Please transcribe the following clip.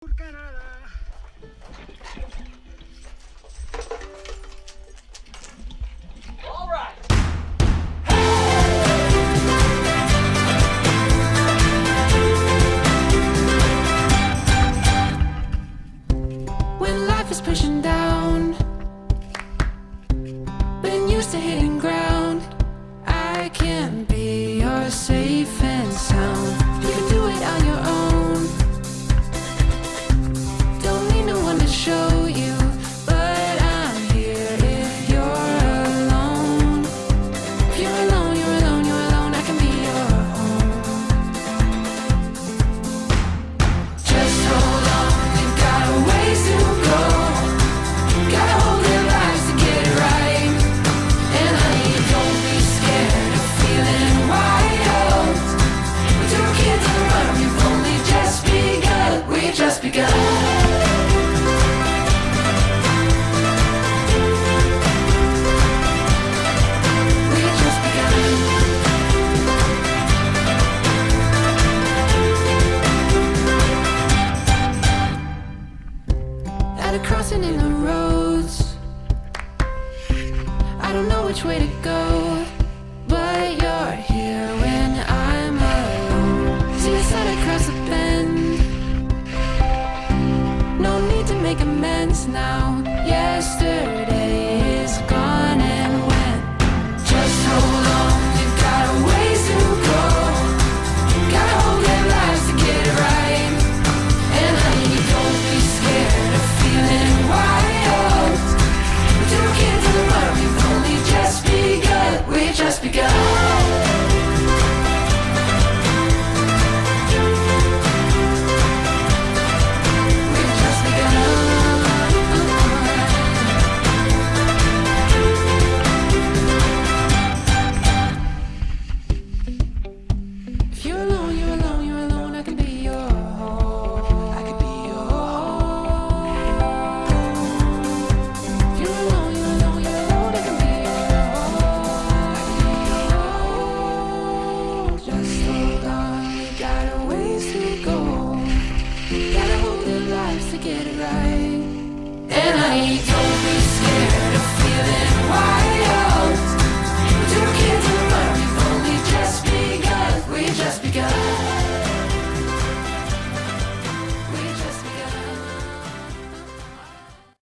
Canadá. All right. When life is pushing down, been used to hitting ground. I can be your safe and sound. You can do it on your own. Don't need no one to show you, but I'm here if you're alone. If you're alone, you're alone, you're alone, I can be your home. Just hold on, we got a ways to go. Gotta hold your lives to get it right. And honey, don't be scared of feeling wild. With your kids on the run, we've only just begun. We've just begun. We've just begun. At a crossing in the roads, I don't know which way to go, but you're here when I'm alone. See the sun across the bend. No need to make amends now. Yesterday